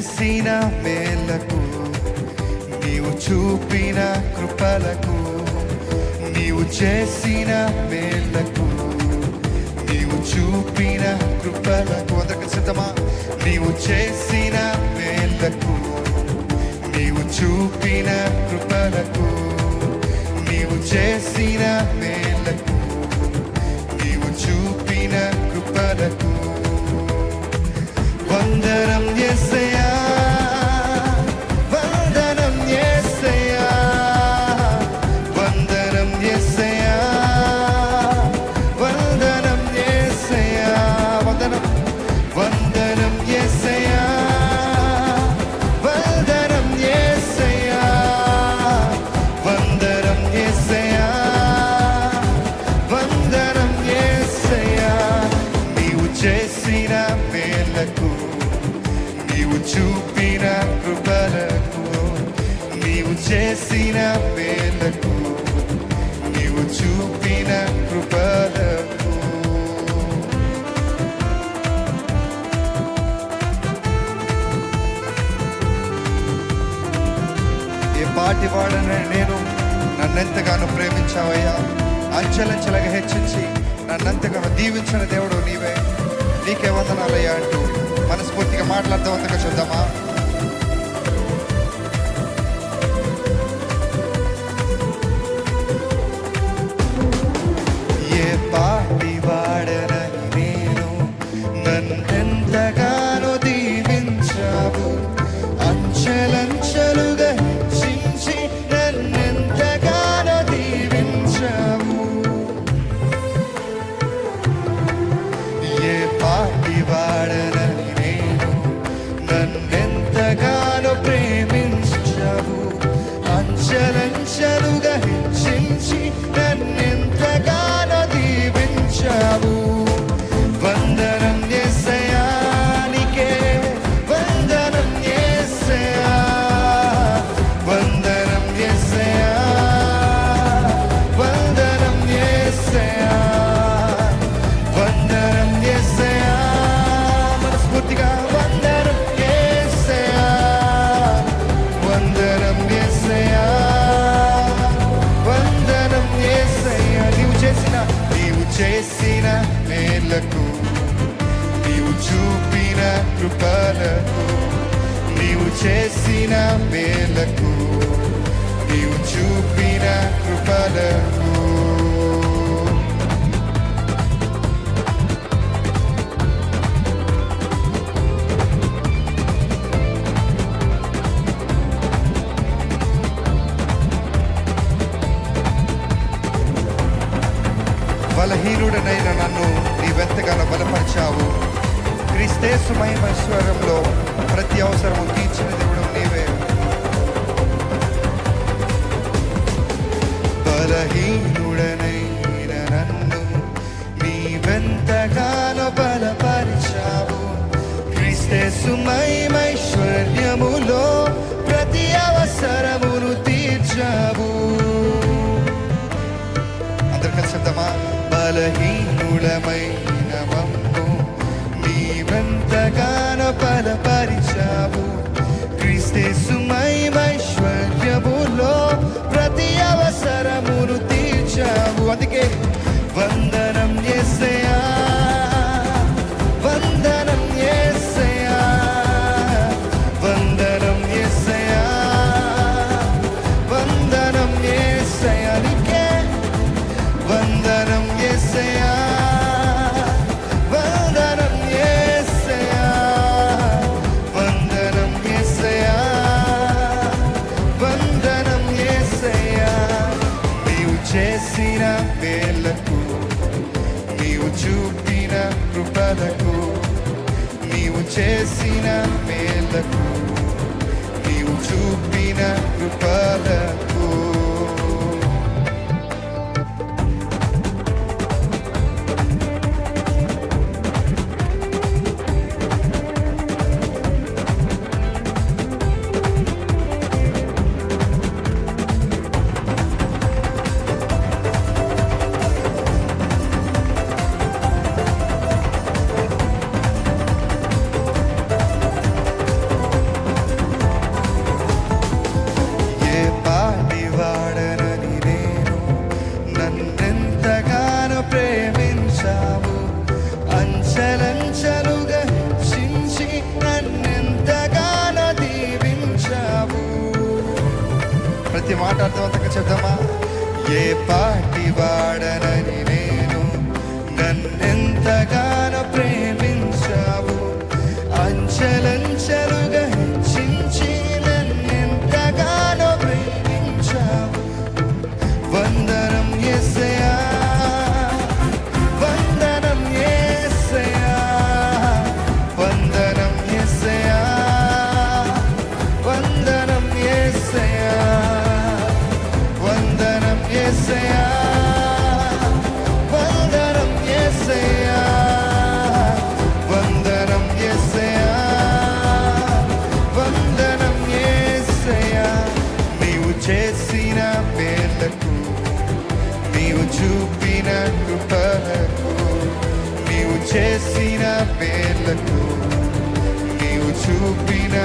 చేసిన మేలకు, నీవు చూపిన కృపలకు, నీవు చేసిన మేలకు, నీవు చూపిన కృపలకు. అందరికి సిద్ధమా? నీవు చేసిన మేలకు, నీవు చూపిన కృపలకు, నీవు చేసిన మేలకు, నీవు చూపిన కృపలకు వందనం యేసయ్యా, వందనం యేసయ్యా, వందనం యేసయ్యా, వందనం యేసయ్యా, వందనం, వందనం యేసయ్యా, వందనం యేసయ్యా, వందనం యేసయ్యా, వందనం యేసయ్యా. నీవు చేసిన మేలకు, నీవు చూపిన కృపలకు, నీవు చేసిన మేలకు, నీవు చూపిన కృపలకు. ఏ పాటి వాడని నేను, నన్నెంతగానో ప్రేమించావయ్యా, అంచెలంచెలుగా హెచ్చించి నన్నెంతగానో దీవించిన దేవుడు నీవే, నీకే వందనాలయ్యా అంటూ మనస్ఫూర్తిగా మాట్లాడదామంతగా చూద్దామా? ఏ పాటి వాడనని నేను, నన్నెంతగానో దీవించావు, అంచెలంచెలుగా హెచ్చించి నన్నెంతగానో దీవించావు. ఏ పాటి వాడనని నేను, నన్నెంతగానో ప్రేమించావు, అంచెలంచెలుగా హెచ్చించి నన్నెంతగానో దీవించావు. వందనం యేసయ్యా, నీకే వందనం యేసయ్యా, వందనం యేసయ్యా, వందనం యేసయ్యా, వందనం యేసయ్యా. మనస్ఫూర్తిగా వందనం యేసయ్యా, వందనం యేసయ్యా, వందనం యేసయ్యా. నీవు చేసిన మేలకు, నీవు చూపిన కృపలకు, నీవు చేసిన మేలకు, నీవు చూపిన కృపలకు. బలహీనుడనైన నన్ను నీవెంతగానో బలపరిచావు, క్రీస్తేసు మహిమైశ్వర్యంలో ప్రతి అవసరము తీర్చిన దేవుడు నీవే. బలహీనుడనైన నన్ను నీవెంతగానో బలపరిచావు, క్రీస్తేసు మహిమైశ్వర్యములో ప్రతి అవసరమును తీర్చావు. అందరికీ సిద్ధమా? బలహీనులమైన మమ్ము నీవెంతగానో బలపరిచావు, క్రీస్తేసు మహిమైశ్వర్యములో ప్రతి అవసరమును తీర్చావు. అందుకే వందనం యేసయ్యా, వందనం యేసయ్యా, వందనం యేసయ్యా, వందనం యేసయ్యా, నీకే వందనం యేసయ్యా, వందనం యేసయ్యా, వందనం యేసయ్యా, వందనం యేసయ్యా. నీవు చేసిన మేలకు, నీవు చూపిన కృపలకు, నీవు చేసిన మేలకు, నీవు చూపిన కృపలకు. మాట అర్థవంతంగా చెప్దామా? ఏ పాటి వాడనని నేను నన్నెంతగానో ప్రేమించావు, అంచెలంచెలుగా హెచ్చించి నన్నెంతగానో ప్రేమించావు. వందనం యేసయ్యా, వందనం యేసయ్యా, వందనం యేసయ్యా, వందనం యేసయ్యా, వందనం యేసయ్యా, వందనం యేసయ్యా, వందనం యేసయ్యా, వందనం యేసయ్యా. నీవు చేసిన మేలకు, నీవు చూపిన కృపలకు, నీవు చేసిన మేలకు, నీవు చూపిన